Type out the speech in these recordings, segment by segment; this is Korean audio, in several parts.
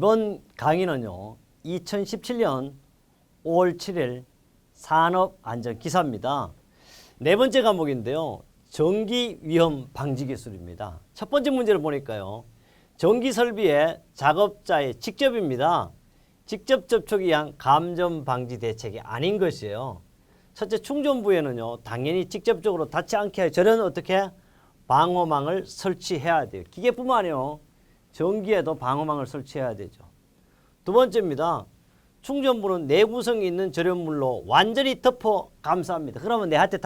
이번 강의는요. 2017년 5월 7일 산업안전기사입니다. 네 번째 과목인데요. 전기위험 방지기술입니다. 첫 번째 문제를 보니까요. 전기설비의 작업자의 직접입니다. 직접 접촉에 의한 감전 방지 대책이 아닌 것이에요. 첫째, 충전부에는요. 당연히 직접적으로 닿지 않게 하여 저런 어떻게 방호망을 설치해야 돼요. 기계뿐만 아니요. 전기에도 방호망을 설치해야 되죠. 두 번째입니다. 충전부는 내구성이 있는 절연물로 완전히 덮어 감쌉니다. 그러면 내한테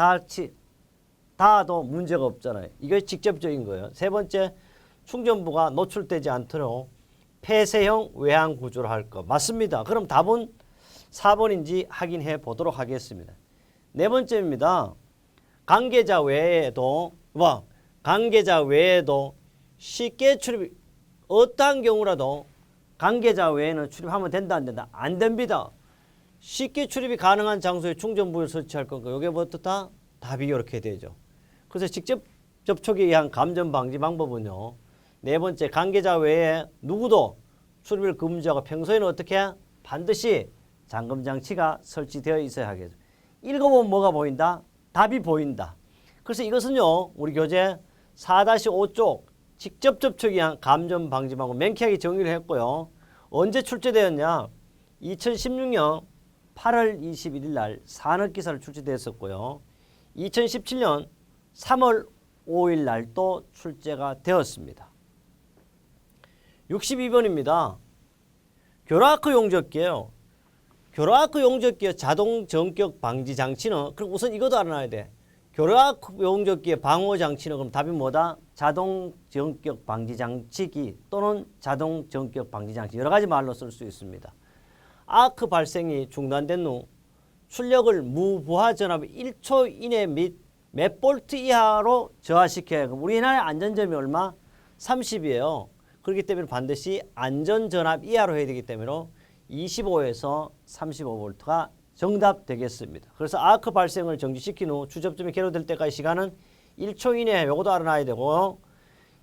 닿아도 문제가 없잖아요. 이게 직접적인 거예요. 세 번째, 충전부가 노출되지 않도록 폐쇄형 외항 구조를 할 것. 맞습니다. 그럼 답은 4번인지 확인해 보도록 하겠습니다. 네 번째입니다. 관계자 외에도 쉽게 출입, 어떠한 경우라도 관계자 외에는 출입하면 된다 안 된다? 안 됩니다. 쉽게 출입이 가능한 장소에 충전부를 설치할 건가? 이게 뭐 어떻다? 답이 이렇게 되죠. 그래서 직접 접촉에 의한 감전 방지 방법은요. 네 번째, 관계자 외에 누구도 출입을 금지하고 평소에는 어떻게? 반드시 잠금 장치가 설치되어 있어야 하겠죠. 읽어보면 뭐가 보인다? 답이 보인다. 그래서 이것은요. 우리 교재 4-5쪽 직접 접촉에 의한 감전 방지 방법 명쾌하게 정의를 했고요. 언제 출제되었냐? 2016년 8월 21일 날 산업기사를 출제되었었고요. 2017년 3월 5일 날 또 출제가 되었습니다. 62번입니다. 교라크 용접기예요. 교라크 용접기의 자동 전격 방지 장치는 그럼 우선 이것도 알아놔야 돼. 교라크 용접기의 방호 장치는 그럼 답이 뭐다? 자동 전격 방지 장치기 또는 자동 전격 방지 장치 여러 가지 말로 쓸 수 있습니다. 아크 발생이 중단된 후 출력을 무부하 전압 1초 이내 및 몇 볼트 이하로 저하시켜야 해요. 우리나라의 안전점이 얼마? 30이에요. 그렇기 때문에 반드시 안전전압 이하로 해야 되기 때문에 25에서 35V가 정답 되겠습니다. 그래서 아크 발생을 정지시킨 후 주접점이 개로될 때까지 시간은 1초 이내에 요것도 알아놔야 되고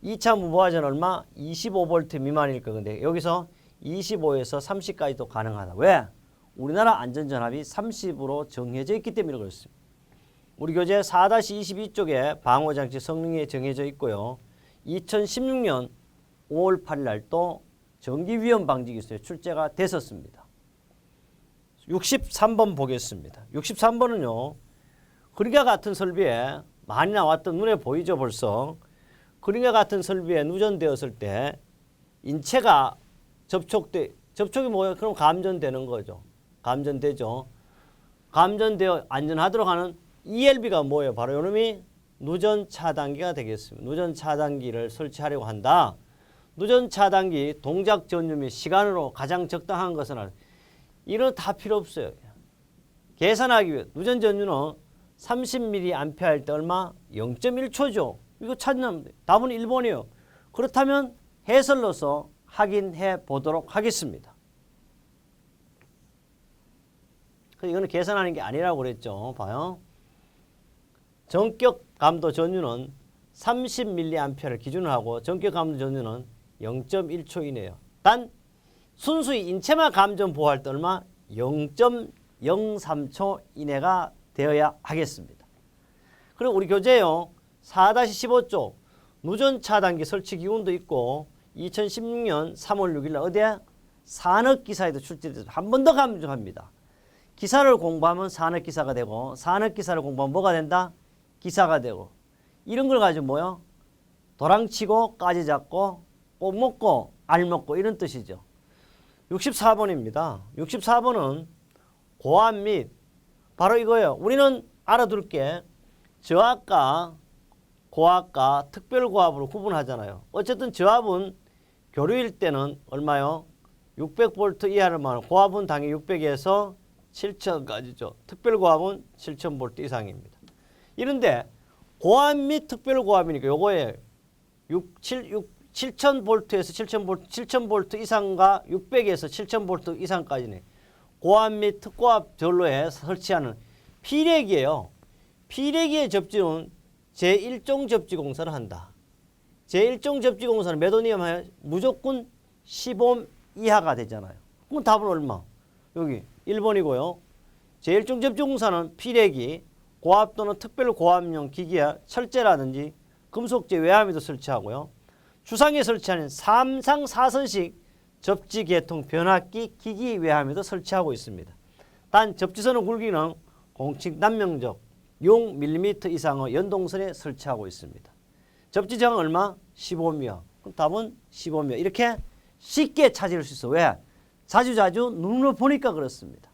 2차 무부하전 얼마? 25V 미만일 건데 여기서 25에서 30까지도 가능하다. 왜? 우리나라 안전전압이 30으로 정해져 있기 때문에 그렇습니다. 우리 교재 4-22쪽에 방호장치 성능이 정해져 있고요. 2016년 5월 8일 날 또 전기위험 방지기술에 출제가 됐었습니다. 63번 보겠습니다. 63번은요. 그림과 같은 설비에 많이 나왔던 눈에 보이죠 벌써. 그림과 같은 설비에 누전되었을 때 인체가 접촉이 뭐예요? 그럼 감전되는 거죠. 감전되죠. 감전되어 안전하도록 하는 ELB가 뭐예요? 바로 이놈이 누전 차단기가 되겠습니다. 누전 차단기를 설치하려고 한다. 누전 차단기 동작 전류 및 시간으로 가장 적당한 것은 이런 다 필요 없어요. 계산하기 위해 누전 전류는 30mA 할 때 얼마? 0.1초죠. 이거 찾으면 답은 1번이에요. 그렇다면 해설로서 확인해 보도록 하겠습니다. 이거는 계산하는 게 아니라고 그랬죠. 봐요. 전격 감도 전류는 30mA를 기준으로 하고 전격 감도 전류는 0.1초 이내요. 단 순수히 인체만 감전 보호할 때 얼마? 0.03초 이내가 되어야 하겠습니다. 그리고 우리 교재요. 4-15쪽 누전 차단기 설치 기준도 있고 2016년 3월 6일 날 어디에? 산업기사에도 출제돼서 한 번 더 강조합니다. 기사를 공부하면 산업기사가 되고 산업기사를 공부하면 뭐가 된다? 기사가 되고 이런 걸 가지고 뭐요? 도랑치고 까지 잡고 꼭 먹고 알 먹고 이런 뜻이죠. 64번입니다. 64번은 고압 및 바로 이거예요. 우리는 알아둘게 저압과 고압과 특별고압으로 구분하잖아요. 어쨌든 저압은 교류일 때는 얼마요? 600V 이하를 말하고 고압은 당연히 600에서 7000까지죠. 특별고압은 7000V 이상입니다. 이런데 고압 및 특별고압이니까 요거에 7000V에서 7000V 이상과 600에서 7000V 이상까지는 고압 및 특고압 전로에 설치하는 피례기예요. 피례기의 접지는 제1종 접지공사를 한다. 제1종 접지공사는 몇 원이면 무조건 이하가 되잖아요. 그럼 답은 얼마? 여기 1번이고요. 제1종 접지공사는 피레기, 고압 또는 특별 고압용 기기와 철제라든지 금속재 외화에도 설치하고요. 주상에 설치하는 3상 4선식 접지 계통 변압기 기기 외화에도 설치하고 있습니다. 단 접지선의 굵기는 공식 남명적 6mm 이상의 연동선에 설치하고 있습니다. 접지 저항 얼마? 15mm. 그럼 답은 15mm. 이렇게 쉽게 찾을 수 있어. 왜? 자주자주 눈으로 보니까 그렇습니다.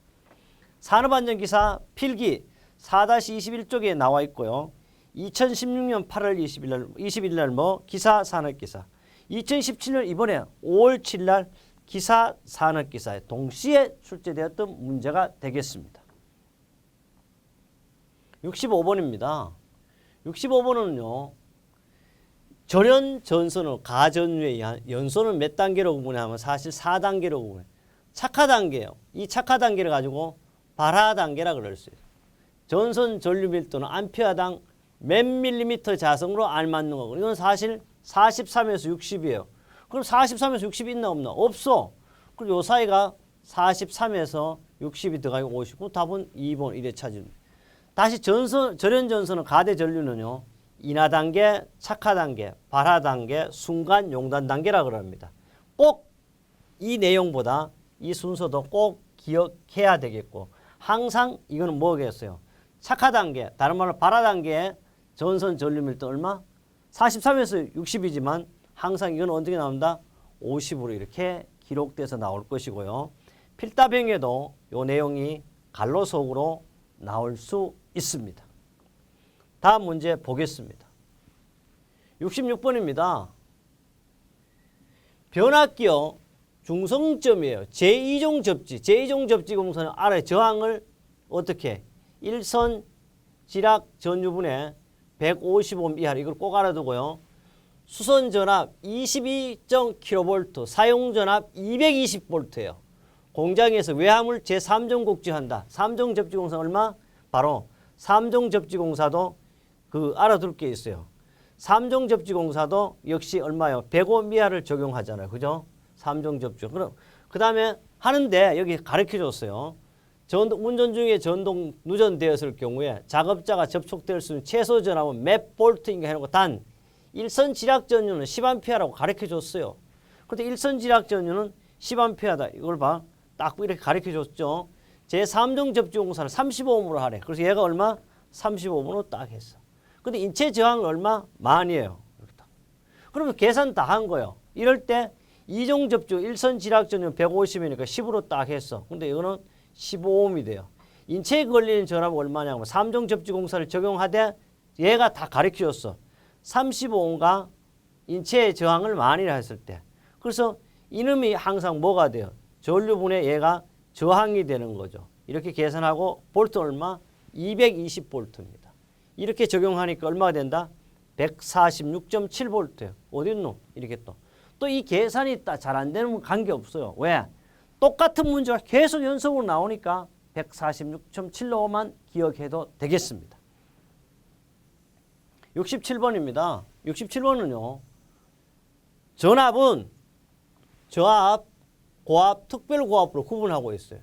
산업안전기사 필기 4-21쪽에 나와 있고요. 2016년 8월 20일 날 뭐 기사 산업기사, 2017년 이번에 5월 7일 날 기사 산업기사에 동시에 출제되었던 문제가 되겠습니다. 65번입니다. 65번은요. 절연 전선을 가전류에 의한 연소는 몇 단계로 구분하면 사실 4단계로 구분해요. 착화 단계예요. 이 착화 단계를 가지고 발화 단계라 그럴 수 있어요. 전선 전류 밀도는 암페어당 몇 밀리미터 자성으로 알맞는 거고 이건 사실 43에서 60이에요. 그럼 43에서 60이 있나 없나? 없어. 그리고 요 사이가 43에서 60이 들어가고 50. 답은 2번 이래 찾습니다. 다시 절연 전선은 가대 전류는요. 인하 단계, 착화 단계, 발화 단계, 순간 용단 단계라 그럽니다. 꼭 이 내용보다 이 순서도 꼭 기억해야 되겠고 항상 이거는 뭐겠어요? 착화 단계, 다른 말로 발화 단계에 전선 전류 밀도 얼마? 43에서 60이지만 항상 이건 어떻게 나온다? 50으로 이렇게 기록돼서 나올 것이고요. 필답형에도 이 내용이 갈로속으로 나올 수 있습니다. 다음 문제 보겠습니다. 66번입니다. 변압기요. 중성점이에요. 제2종 접지. 제2종 접지 공사는 아래 저항을 어떻게? 일선 지락 전유분에 155 이하로 이걸 꼭 알아두고요. 수선 전압 22.kV, 사용 전압 220V예요. 공장에서 외화물 제3종 곡지한다. 3종 접지 공사 얼마? 바로 3종 접지 공사도 알아둘 게 있어요. 3종 접지 공사도 역시 얼마요? 105 이하를 적용하잖아요. 그죠? 3종 접지. 그럼 그다음에 하는데 여기 가르쳐 줬어요. 운전 중에 전동 누전되었을 경우에 작업자가 접촉될 수 있는 최소 전압은 몇 볼트인가 해놓고 단 일선 지락 전류는 10A라고 가르쳐 줬어요. 그런데 일선 지락 전류는 10A다. 이걸 봐. 딱 이렇게 가르쳐 줬죠. 제3종 접지 공사를 35ohm으로 하래. 그래서 얘가 얼마? 35ohm으로 딱 했어. 근데 인체 저항은 얼마? 만이에요. 그러면 계산 다 한 거예요. 이럴 때 2종 접지 일선 지락 전류 150이니까 10으로 딱 했어. 근데 이거는 15ohm이 돼요. 인체에 걸리는 전압은 얼마냐면 3종 접지 공사를 적용하되 얘가 다 가르쳐 줬어. 35ohm가 인체의 저항을 만이라 했을 때. 그래서 이놈이 항상 뭐가 돼요? 전류분에 얘가 저항이 되는 거죠. 이렇게 계산하고 볼트 얼마? 220V입니다. 이렇게 적용하니까 얼마가 된다? 146.7V예요. 어디 있노? 이렇게 또 이 계산이 잘 안 되는 관계없어요. 왜? 똑같은 문제가 계속 연속으로 나오니까 146.7로만 기억해도 되겠습니다. 67번입니다. 67번은요. 전압은 저압, 고압, 특별고압으로 구분하고 있어요.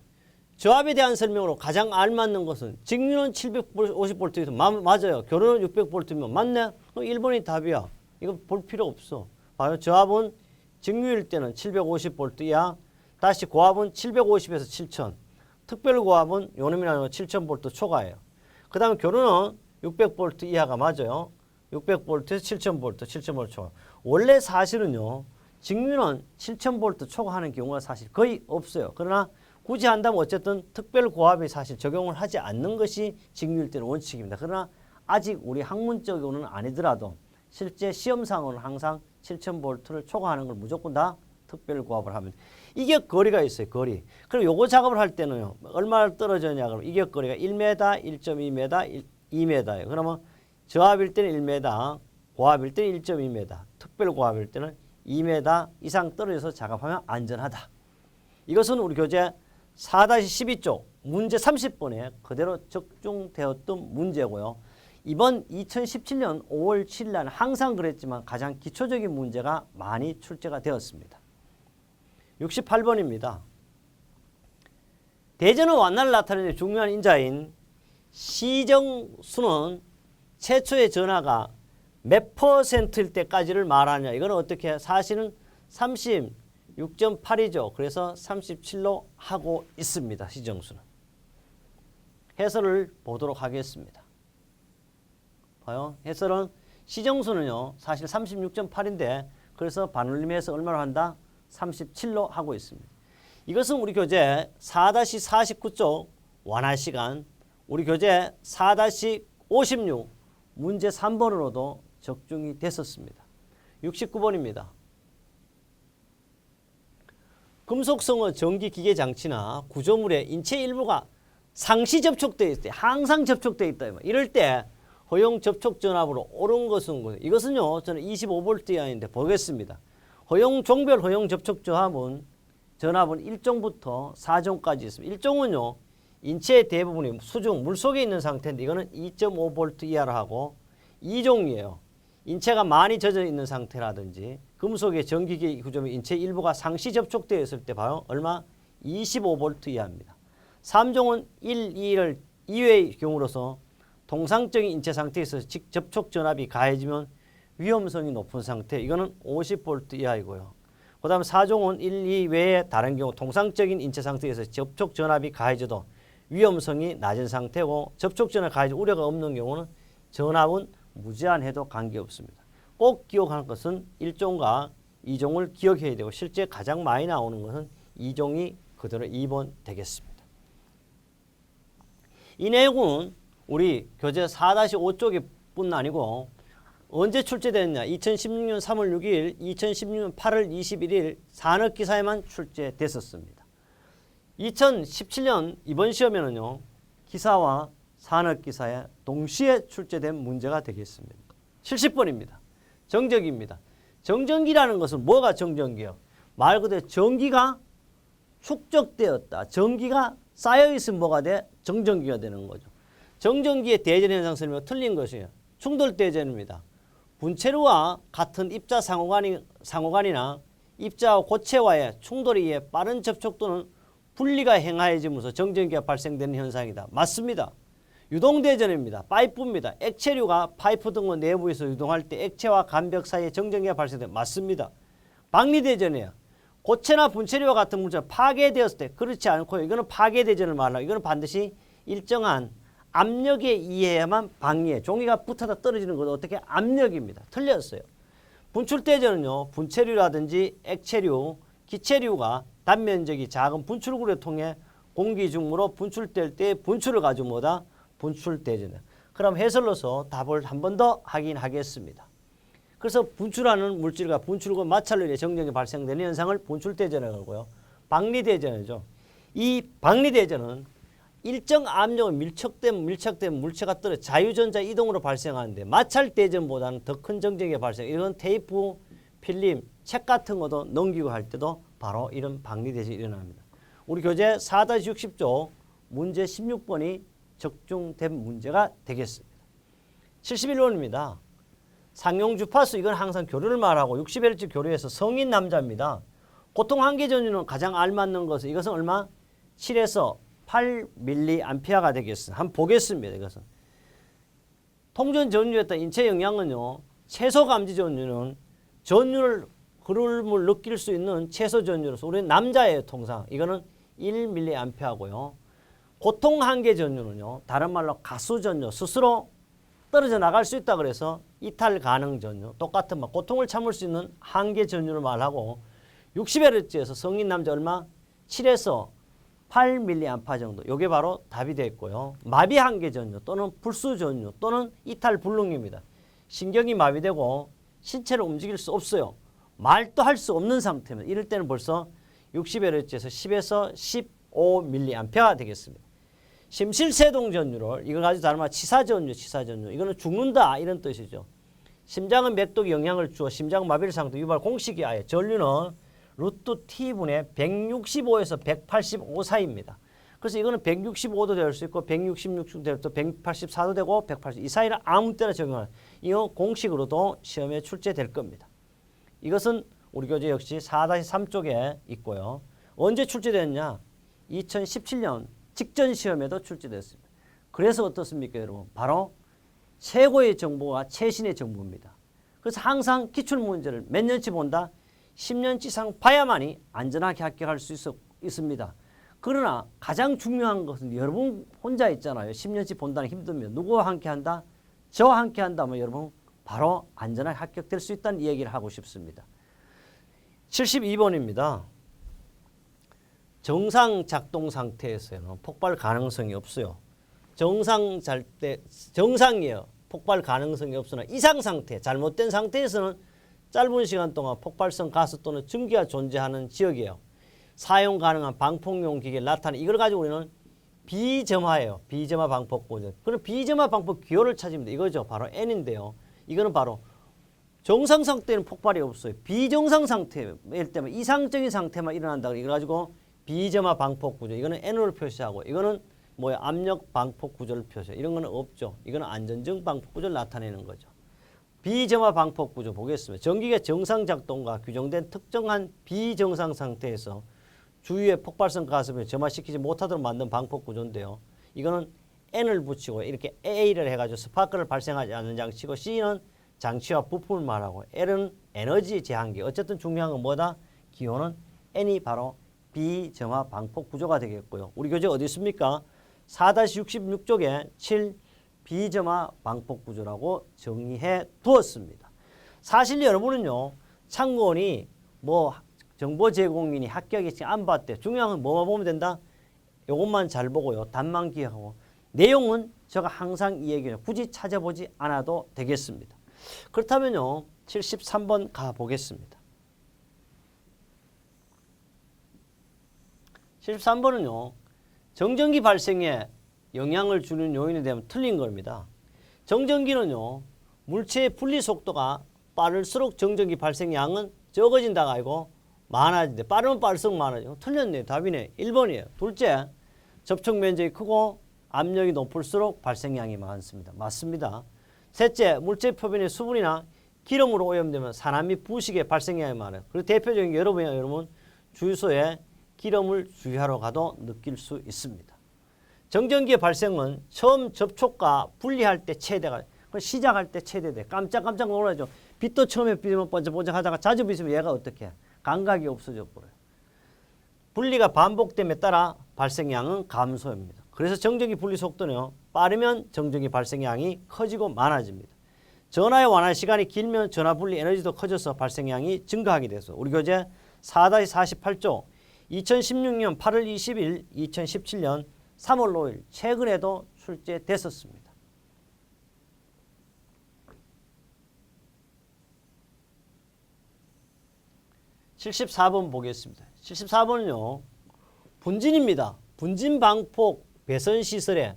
저압에 대한 설명으로 가장 알맞는 것은 직류는 750V에서 맞아요. 교류는 600V면 맞네? 그럼 1번이 답이야. 이거 볼 필요 없어. 봐요. 저압은 직류일 때는 750V 이하, 다시 고압은 750에서 7000, 특별고압은 요놈이라는 7000V 초과예요. 그 다음에 교류는 600V 이하가 맞아요. 600V에서 7000V, 7000V 초과. 원래 사실은요. 직류는 7000V 초과하는 경우가 사실 거의 없어요. 그러나 굳이 한다면 어쨌든 특별고압이 사실 적용을 하지 않는 것이 직류일 때는 원칙입니다. 그러나 아직 우리 학문적으로는 아니더라도 실제 시험상으로는 항상 7000V를 초과하는 걸 무조건 다 특별고압을 하면 이게 거리가 있어요. 거리. 그리고 요거 작업을 할 때는요. 얼마나 떨어졌냐 그러면 이격거리가 1m, 1.2m, 2m예요. 그러면 저압일 때는 1m, 고압일 때는 1.2m, 특별고압일 때는 2m 이상 떨어져서 작업하면 안전하다. 이것은 우리 교재 4-12쪽 문제 30번에 그대로 적중되었던 문제고요. 이번 2017년 5월 7일 날 항상 그랬지만 가장 기초적인 문제가 많이 출제가 되었습니다. 68번입니다. 대전의 완나를 나타내는 중요한 인자인 시정수는 최초의 전하가 몇 %일 때까지를 말하냐. 이거는 어떻게 해? 사실은 36.8이죠. 그래서 37로 하고 있습니다. 시정수는. 해설을 보도록 하겠습니다. 봐요. 해설은 시정수는요. 사실 36.8인데 그래서 반올림해서 얼마로 한다? 37로 하고 있습니다. 이것은 우리 교재 4-49쪽 완화시간 우리 교재 4-56 문제 3번으로도 적중이 됐었습니다. 69번입니다. 금속성의 전기기계장치나 구조물의 인체 일부가 상시 접촉되어 있을 때 항상 접촉되어 있다. 이럴 때 허용 접촉 전압으로 옳은 것은 이것은요. 저는 25V 이하인데 보겠습니다. 허용 종별 허용 접촉 전압은 1종부터 4종까지 있습니다. 1종은요. 인체의 대부분이 수중 물속에 있는 상태인데 이거는 2.5V 이하로 하고 2종이에요. 인체가 많이 젖어 있는 상태라든지 금속의 전기기 구조물 인체 일부가 상시 접촉되어 있을 때 봐요. 얼마? 25V 이하입니다. 3종은 1, 2를 2회의 경우로서 통상적인 인체 상태에서 접촉 전압이 가해지면 위험성이 높은 상태. 이거는 50V 이하이고요. 그 다음 4종은 1, 2 외에 다른 경우 통상적인 인체 상태에서 접촉 전압이 가해져도 위험성이 낮은 상태고 접촉 전압이 가해질 우려가 없는 경우는 전압은 무제한해도 관계없습니다. 꼭 기억하는 것은 1종과 2종을 기억해야 되고 실제 가장 많이 나오는 것은 2종이 그대로 2번 되겠습니다. 이 내용은 우리 교재 4-5쪽에 뿐 아니고 언제 출제됐냐? 2016년 3월 6일, 2016년 8월 21일 산업기사에만 출제됐었습니다. 2017년 이번 시험에는요. 기사와 산업기사에 동시에 출제된 문제가 되겠습니다. 70번입니다. 정전기입니다. 정전기라는 것은 뭐가 정전기예요? 말 그대로 전기가 축적되었다. 전기가 쌓여있으면 뭐가 돼? 정전기가 되는 거죠. 정전기의 대전 현상 설명 틀린 것이에요. 충돌 대전입니다. 분체류와 같은 입자 상호간이나 입자와 고체와의 충돌에 의해 빠른 접촉 또는 분리가 행하여지면서 정전기가 발생되는 현상이다. 맞습니다. 유동대전입니다. 파이프입니다. 액체류가 파이프 등의 내부에서 유동할 때 액체와 간벽 사이에 정전기가 발생됩니다. 맞습니다. 방리대전이에요. 고체나 분체류와 같은 물질이 파괴되었을 때 그렇지 않고 이거는 파괴대전을 말하고 이거는 반드시 일정한 압력에 의해야만 방리해. 종이가 붙어서 떨어지는 것도 어떻게 압력입니다. 틀렸어요. 분출대전은요. 분체류라든지 액체류, 기체류가 단면적이 작은 분출구를 통해 공기 중으로 분출될 때 분출을 가지고 뭐다? 분출대전이다. 그럼 해설로서 답을 한 번 더 확인하겠습니다. 그래서 분출하는 물질과 분출구 마찰로 인해 정전기 발생되는 현상을 분출대전이라고 하고요. 방리대전이죠. 이 방리대전은 일정 압력을 밀착된 물체가 떨어져 자유전자 이동으로 발생하는데 마찰대전보다는 더 큰 정전기가 발생. 이건 테이프, 필름, 책 같은 것도 넘기고 할 때도 바로 이런 방리대전이 일어납니다. 우리 교재 4-60조 문제 16번이 적중된 문제가 되겠습니다. 71번입니다. 상용 주파수 이건 항상 교류를 말하고 60Hz 교류에서 성인 남자입니다. 고통 한계 전류는 가장 알맞는 것은 이것은 얼마? 7에서 8mA가 되겠습니다. 한번 보겠습니다. 이것은 통전 전류에 따른 인체 영향은요. 최소 감지 전류는 전류를 흐름을 느낄 수 있는 최소 전류로서 우리는 남자예요. 통상 이거는 1mA고요. 고통 한계 전류는요. 다른 말로 가수 전류 스스로 떨어져 나갈 수 있다 그래서 이탈 가능 전류 똑같은 말 고통을 참을 수 있는 한계 전류를 말하고 60Hz에서 성인 남자 얼마? 7에서 8mA 정도. 이게 바로 답이 됐고요. 마비 한계 전류 또는 불수 전류 또는 이탈 불능입니다. 신경이 마비되고 신체를 움직일 수 없어요. 말도 할 수 없는 상태입니다. 이럴 때는 벌써 60Hz에서 10에서 15mA가 되겠습니다. 심실세동 전류를 이걸 가지고 다른 말 치사전류. 이거는 죽는다 이런 뜻이죠. 심장은 맥독에 영향을 주어 심장 마비를 상태 유발 공식이 아예 전류는 루트 t분의 165에서 185 사이입니다. 그래서 이거는 165도 될 수 있고 166도 될 수 있고 184도 되고 180 이 사이를 아무 때나 적용하는 이 공식으로도 시험에 출제될 겁니다. 이것은 우리 교재 역시 4-3 쪽에 있고요. 언제 출제됐냐? 2017년 직전 시험에도 출제됐습니다. 그래서 어떻습니까, 여러분? 바로 최고의 정보가 최신의 정보입니다. 그래서 항상 기출문제를 몇 년치 본다? 10년치 이상 봐야만이 안전하게 합격할 수 있습니다. 그러나 가장 중요한 것은 여러분 혼자 있잖아요. 10년치 본다는 힘들면 누구와 함께 한다? 저와 함께 한다면 여러분 바로 안전하게 합격될 수 있다는 얘기를 하고 싶습니다. 72번입니다. 정상 작동 상태에서는 폭발 가능성이 없어요. 정상이에요. 폭발 가능성이 없으나 이상 상태, 잘못된 상태에서는 짧은 시간 동안 폭발성 가스 또는 증기가 존재하는 지역이에요. 사용 가능한 방폭용 기계를 나타내 이걸 가지고 우리는 비점화예요. 비점화 방폭 구조. 그럼 비점화 방폭 기호를 찾으면 이거죠. 바로 N인데요. 이거는 바로 정상 상태는 폭발이 없어요. 비정상 상태일 때만 이상적인 상태만 일어난다. 이걸 가지고 비점화 방폭 구조. 이거는 N으로 표시하고 이거는 뭐야? 압력 방폭 구조를 표시해. 이런 거는 없죠. 이거는 안전정 방폭 구조를 나타내는 거죠. 비점화 방폭 구조 보겠습니다. 전기계 정상 작동과 규정된 특정한 비정상 상태에서 주위의 폭발성 가스를 점화시키지 못하도록 만든 방폭 구조인데요. 이거는 N을 붙이고 이렇게 A를 해가지고 스파크를 발생하지 않는 장치고 C는 장치와 부품을 말하고 L은 에너지 제한기. 어쨌든 중요한 건 뭐다? 기호는 N이 바로 비점화 방폭 구조가 되겠고요. 우리 교재 어디 있습니까? 4-66쪽에 7 비점화 방폭 구조라고 정의해 두었습니다. 사실 여러분은요, 참고원이 뭐 정보 제공인이 합격이 안 봤대. 중요한 건 뭐만 보면 된다? 이것만 잘 보고요. 답만 기억하고. 내용은 제가 항상 이 얘기를 굳이 찾아보지 않아도 되겠습니다. 그렇다면요, 73번 가보겠습니다. 73번은요, 정전기 발생에 영향을 주는 요인에 대한 틀린 겁니다. 정전기는요, 물체의 분리 속도가 빠를수록 정전기 발생량은 적어진다가 아니고 많아진대. 빠르면 빠를수록 많아지고. 틀렸네요. 답이네. 1번이에요. 둘째, 접촉 면적이 크고 압력이 높을수록 발생량이 많습니다. 맞습니다. 셋째, 물체 표면의 수분이나 기름으로 오염되면 산화 및 부식의 발생량이 많아요. 그리고 대표적인 게 여러분 주유소에 기름을 주유하러 가도 느낄 수 있습니다. 정전기의 발생은 처음 접촉과 분리할 때 최대가, 시작할 때 최대돼. 깜짝깜짝 놀라죠. 빛도 처음에 비으면 번쩍번쩍 하다가 자주 비으면 얘가 어떻게 해? 감각이 없어져 버려요. 분리가 반복됨에 따라 발생량은 감소합니다. 그래서 정전기 분리 속도는요, 빠르면 정전기 발생량이 커지고 많아집니다. 전하의 완화 시간이 길면 전하 분리 에너지도 커져서 발생량이 증가하게 돼서 우리 교재 4-48조 2016년 8월 20일, 2017년 3월 5일 최근에도 출제됐었습니다. 74번 보겠습니다. 74번은요. 분진입니다. 분진 방폭 배선 시설에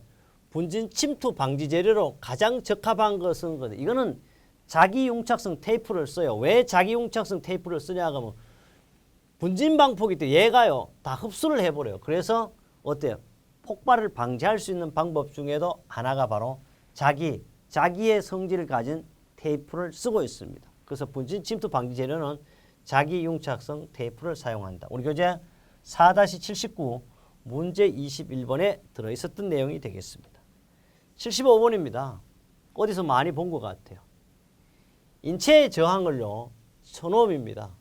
분진 침투 방지 재료로 가장 적합한 것은 이거는 자기 융착성 테이프를 써요. 왜 자기 융착성 테이프를 쓰냐 하면 분진 방폭이 때 얘가요 다 흡수를 해버려요. 그래서 어때요? 폭발을 방지할 수 있는 방법 중에도 하나가 바로 자기의 성질을 가진 테이프를 쓰고 있습니다. 그래서 분진 침투 방지 재료는 자기 융착성 테이프를 사용한다. 우리 교재 4-79 문제 21번에 들어있었던 내용이 되겠습니다. 75번입니다. 어디서 많이 본 것 같아요. 인체의 저항을요, 천옴입니다.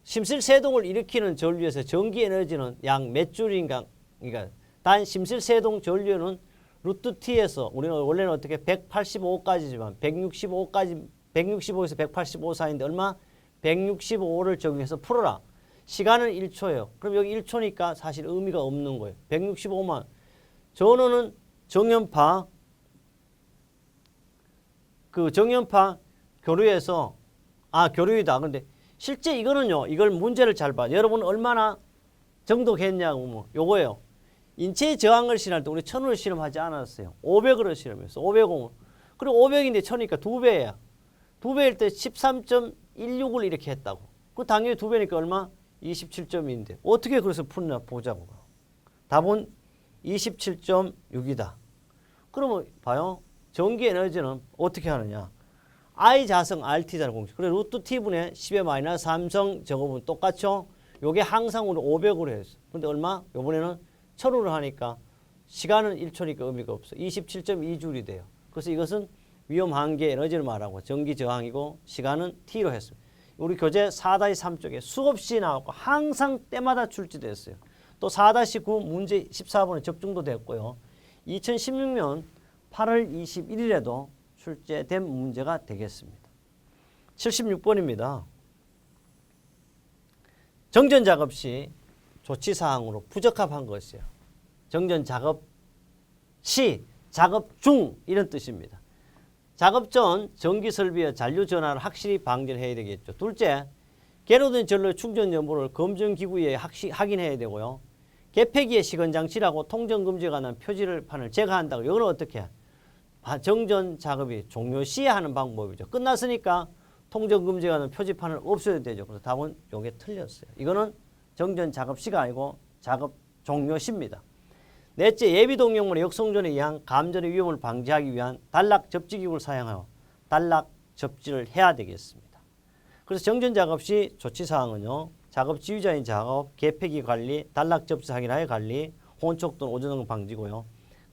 심실세동을 일으키는 전류에서 전기 에너지는 약 몇 줄인가, 그러니까 단 심실세동 전류는 루트 T에서 우리는 원래는 어떻게 185까지지만 165에서 185 사이인데 얼마? 165를 적용해서 풀어라. 시간은 1초예요. 그럼 여기 1초니까 사실 의미가 없는 거예요. 165만. 전원은 정연파 교류에서 교류이다. 그런데 실제 이거는요. 이걸 문제를 잘 봐. 여러분 얼마나 정독했냐고 뭐 요거예요. 인체의 저항을 실험할 때 우리 1000으로 실험하지 않았어요. 500으로 실험했어. 500을. 그리고 500인데 1000이니까 2배야. 2배일 때 13.16을 이렇게 했다고. 그 당연히 2배니까 얼마? 27.2인데 어떻게 그래서 푸냐 보자고. 답은 27.6이다. 그러면 봐요. 전기 에너지는 어떻게 하느냐. I 자성 RT자는 공식. 그래 루트 T분의 10의 마이너스 3성 저거분 똑같죠? 요게 항상 우리 500으로 했어. 근데 얼마? 요번에는 1000으로 하니까 시간은 1초니까 의미가 없어. 27.2줄이 돼요. 그래서 이것은 위험 한계 에너지를 말하고 전기 저항이고 시간은 T로 했습니다. 우리 교재 4-3 쪽에 수없이 나왔고 항상 때마다 출제됐어요. 또 4-9 문제 14번에 접중도 됐고요. 2016년 8월 21일에도 출제된 문제가 되겠습니다. 76번입니다. 정전 작업 시 조치사항으로 부적합한 것이에요. 정전 작업 시, 작업 중 이런 뜻입니다. 작업 전 전기 설비의 잔류 전환을 확실히 방지를 해야 되겠죠. 둘째, 개로된 전로의 충전 여부를 검증기구에 확인해야 되고요. 개폐기의 시건장치라고 통전금지에 관한 표지를 판을 제거한다고. 이거는 어떻게 해? 정전 작업이 종료 시에 하는 방법이죠. 끝났으니까 통전금지에 관한 표지판을 없애야 되죠. 그래서 답은 이게 틀렸어요. 이거는 정전 작업 시가 아니고 작업 종료 시입니다. 넷째, 예비동력물의 역성전에 의한 감전의 위험을 방지하기 위한 단락 접지기구를 사용하여 단락 접지를 해야 되겠습니다. 그래서 정전 작업 시 조치사항은요. 작업 지휘자인 작업, 개폐기 관리, 단락 접지 확인하여 관리, 혼촉 또는 오전등 방지고요.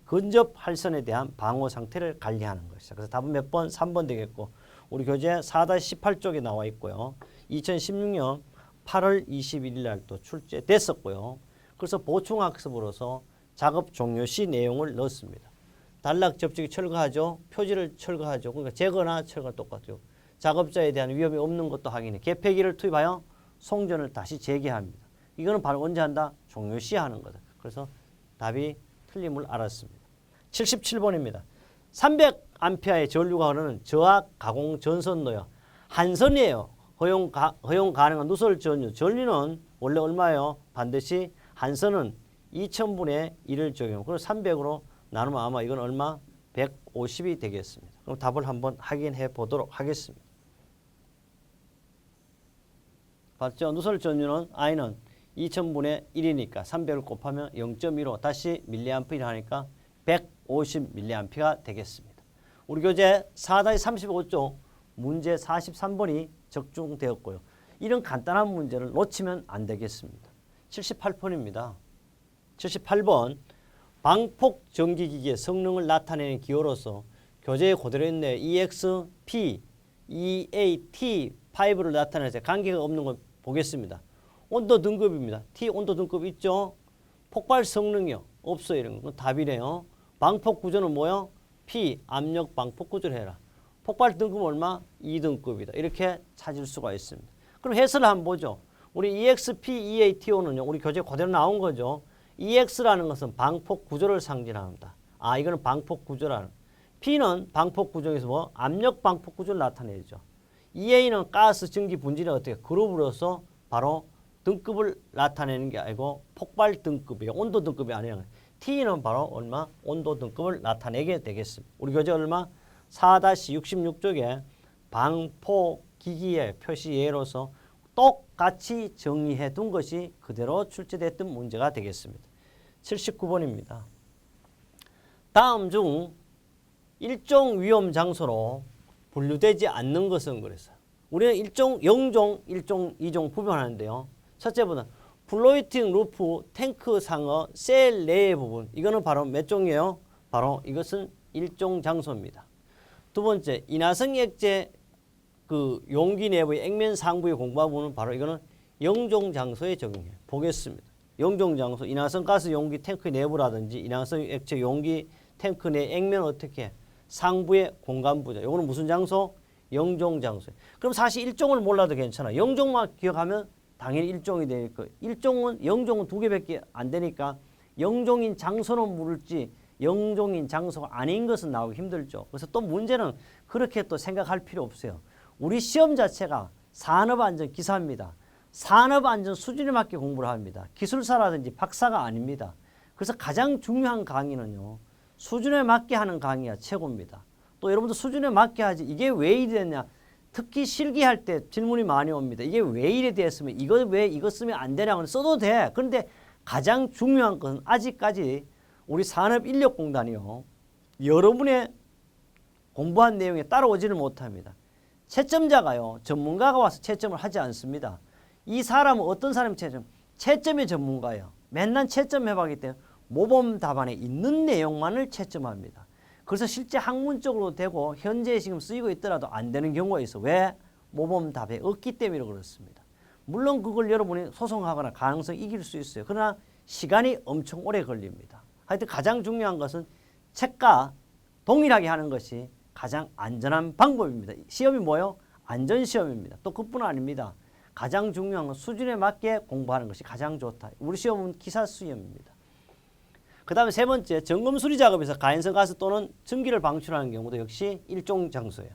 근접 활선에 대한 방호 상태를 관리하는 것이죠. 그래서 답은 몇 번? 3번 되겠고 우리 교재 4-18쪽에 나와 있고요. 2016년 8월 21일 날 또 출제됐었고요. 그래서 보충학습으로서 작업 종료 시 내용을 넣었습니다. 단락 접촉이 철거하죠. 표지를 철거하죠. 그러니까 제거나 철거가 똑같죠. 작업자에 대한 위험이 없는 것도 확인해. 개폐기를 투입하여 송전을 다시 재개합니다. 이거는 바로 언제 한다? 종료 시 하는 거다. 그래서 답이 틀림을 알았습니다. 77번입니다. 300A의 전류가 흐르는 저압 가공 전선로요. 한선이에요. 허용 가능한 누설 전류. 전류는 원래 얼마예요? 반드시 한선은 2000분의 1을 적용. 그럼 300으로 나누면 아마 이건 얼마? 150이 되겠습니다. 그럼 답을 한번 확인해 보도록 하겠습니다. 봤죠? 누설 전류는 I는 2000분의 1이니까 300을 곱하면 0.15 다시 밀리암프를 하니까 150mA가 되겠습니다. 우리 교재 4-35쪽 문제 43번이 적중되었고요. 이런 간단한 문제를 놓치면 안 되겠습니다. 78번입니다. 78번 방폭 전기기기의 성능을 나타내는 기호로서 교재에 그대로 있네. EXP, EAT5를 나타내서 관계가 없는 걸 보겠습니다. 온도 등급입니다. T 온도 등급 있죠? 폭발 성능이요. 없어요. 이런 건 답이네요. 방폭 구조는 뭐요? P 압력 방폭 구조를 해라. 폭발 등급은 얼마? 2등급이다. 이렇게 찾을 수가 있습니다. 그럼 해설을 한번 보죠. 우리 EXP, EATO는요. 우리 교재 그대로 나온 거죠. EX라는 것은 방폭 구조를 상징합니다. 아, 이거는 방폭 구조라는. P는 방폭 구조에서 뭐 압력 방폭 구조를 나타내죠. EA는 가스 전기 분진을 어떻게 그룹으로서 바로 등급을 나타내는 게 아니고 폭발 등급이에요. 온도 등급이 아니라. T는 바로 얼마? 온도 등급을 나타내게 되겠습니다. 우리 교재 얼마? 4-66쪽에 방폭 기기의 표시 예로서 똑같이 정리해 둔 것이 그대로 출제됐던 문제가 되겠습니다. 79번입니다. 다음 중 일종 위험 장소로 분류되지 않는 것은 그래서 우리는 영종, 1종, 2종 구분하는데요. 첫째보다 플로이팅 루프 탱크 상어 셀 내의 부분 이거는 바로 몇 종이에요? 바로 이것은 일종 장소입니다. 두 번째 인화성 액체 그 용기 내부의 액면 상부의 공부하 부분은 바로 이거는 영종 장소에 적용해요. 보겠습니다. 영종 장소 인화성 가스 용기 탱크 내부라든지 인화성 액체 용기 탱크 내 액면 어떻게 해? 상부의 공간부죠. 이거는 무슨 장소? 영종 장소. 그럼 사실 일종을 몰라도 괜찮아. 영종만 기억하면 당연히 일종이 되니까. 일종은 영종은 두 개밖에 안 되니까 영종인 장소는 물을지 영종인 장소가 아닌 것은 나오기 힘들죠. 그래서 또 문제는 그렇게 또 생각할 필요 없어요. 우리 시험 자체가 산업안전기사입니다. 산업안전 수준에 맞게 공부를 합니다. 기술사라든지 박사가 아닙니다. 그래서 가장 중요한 강의는요. 수준에 맞게 하는 강의가 최고입니다. 또 여러분도 수준에 맞게 하지 이게 왜 이래 됐냐. 특히 실기할 때 질문이 많이 옵니다. 이게 왜 이래 됐으면 이거 왜 이거 쓰면 안 되냐고 써도 돼. 그런데 가장 중요한 것은 아직까지 우리 산업인력공단이요. 여러분의 공부한 내용에 따라오지를 못합니다. 채점자가요. 전문가가 와서 채점을 하지 않습니다. 이 사람은 어떤 사람이 채점의 전문가예요. 맨날 채점해봤기 때문에 모범 답안에 있는 내용만을 채점합니다. 그래서 실제 학문적으로 되고 현재 지금 쓰이고 있더라도 안 되는 경우가 있어. 왜? 모범 답에 없기 때문에 그렇습니다. 물론 그걸 여러분이 소송하거나 가능성이 이길 수 있어요. 그러나 시간이 엄청 오래 걸립니다. 하여튼 가장 중요한 것은 책과 동일하게 하는 것이 가장 안전한 방법입니다. 시험이 뭐예요? 안전시험입니다. 또 그뿐 아닙니다. 가장 중요한 건 수준에 맞게 공부하는 것이 가장 좋다. 우리 시험은 기사 시험입니다. 그 다음에 세 번째, 점검 수리 작업에서 가연성 가스 또는 증기를 방출하는 경우도 역시 일종 장소예요.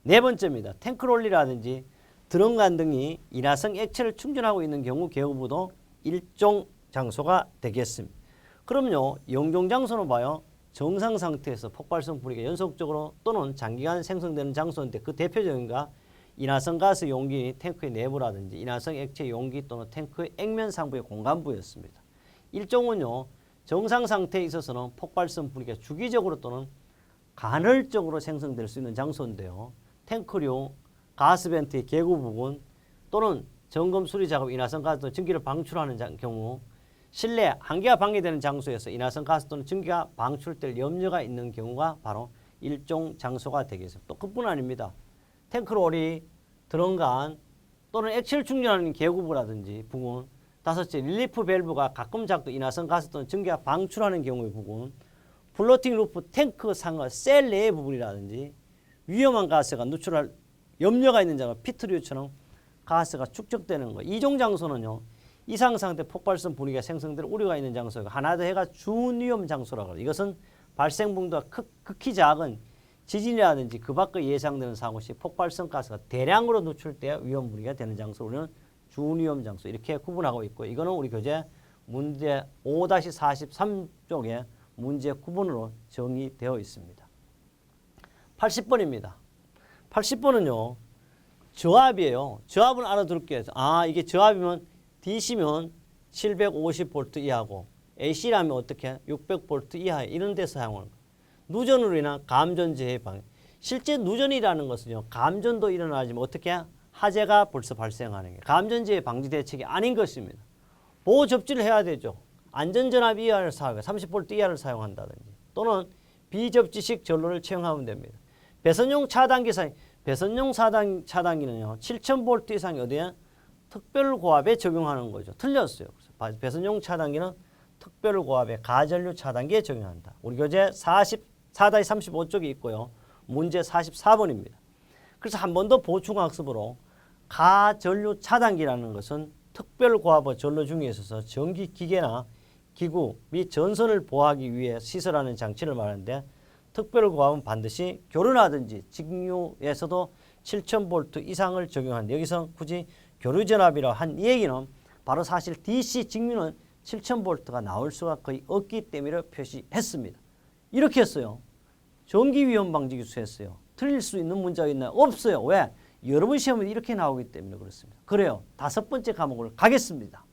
네 번째입니다. 탱크롤리라든지 드럼간 등이 인화성 액체를 충전하고 있는 경우 개후부도 일종 장소가 되겠습니다. 그럼요, 영종 장소는 봐요. 정상 상태에서 폭발성 불이가 연속적으로 또는 장기간 생성되는 장소인데 그 대표적인가 인화성 가스 용기 탱크의 내부라든지 인화성 액체 용기 또는 탱크의 액면 상부의 공간부였습니다. 일종은요, 정상 상태에 있어서는 폭발성 불이가 주기적으로 또는 간헐적으로 생성될 수 있는 장소인데요. 탱크류, 가스벤트의 개구 부분 또는 점검 수리 작업 인화성 가스 또는 증기를 방출하는 경우 실내 한기가 방해되는 장소에서 인화성 가스 또는 증기가 방출될 염려가 있는 경우가 바로 일종 장소가 되겠습니다. 또 그뿐 아닙니다. 탱크롤이 드럼간 또는 액체를 충전하는 개구부라든지 부분, 다섯째 릴리프 밸브가 가끔 작동 인화성 가스 또는 증기가 방출하는 경우의 부분, 플로팅 루프 탱크 상과 셀 내의 부분이라든지 위험한 가스가 누출할 염려가 있는 장소, 피트류처럼 가스가 축적되는 거. 이종 장소는요, 이상 상태 폭발성 분위기가 생성될 우려가 있는 장소가 하나 더 해가 준위험 장소라고 합니다. 이것은 발생 붕도가 극히 작은 지진이라든지 그 밖의 예상되는 사고 시 폭발성 가스가 대량으로 누출되어 위험 분위기가 되는 장소, 우리는 준위험 장소 이렇게 구분하고 있고, 이거는 우리 교재 문제 5-43쪽에 문제 9번으로 정의되어 있습니다. 80번입니다. 80번은요, 저압이에요. 저압은 알아둘게요. 이게 저압이면 DC면 750V 이하고 AC라면 어떻게 600V 이하 이런 데서 사용하는 거예요. 누전으로 인한 감전재해 방해. 실제 누전이라는 것은요, 감전도 일어나지만 어떻게 화재가 벌써 발생하는 게 감전재해 방지 대책이 아닌 것입니다. 보호 접지를 해야 되죠. 안전전압 이하를 사용해 30V 이하를 사용한다든지 또는 비접지식 전로를 채용하면 됩니다. 배선용 차단기 사용, 배선용 차단기는요 7000V 이상이 어디에 특별고압에 적용하는 거죠. 틀렸어요. 배선용 차단기는 특별고압의 가전류 차단기에 적용한다. 우리 교재 44-35쪽에 있고요. 문제 44번입니다. 그래서 한 번 더 보충학습으로 가전류 차단기라는 것은 특별고압의 전로 중에 있어서 전기기계나 기구 및 전선을 보호하기 위해 시설하는 장치를 말하는데, 특별고압은 반드시 교류라든지 직류에서도 7000V 이상을 적용하는데, 여기서 굳이 교류전압이라 한 얘기는 바로 사실 DC 직류는 7000V가 나올 수가 거의 없기 때문에 표시했습니다. 이렇게 했어요. 전기위험 방지 기술 했어요. 틀릴 수 있는 문제가 있나요? 없어요. 왜? 여러분 시험은 이렇게 나오기 때문에 그렇습니다. 그래요. 5번째 과목을 가겠습니다.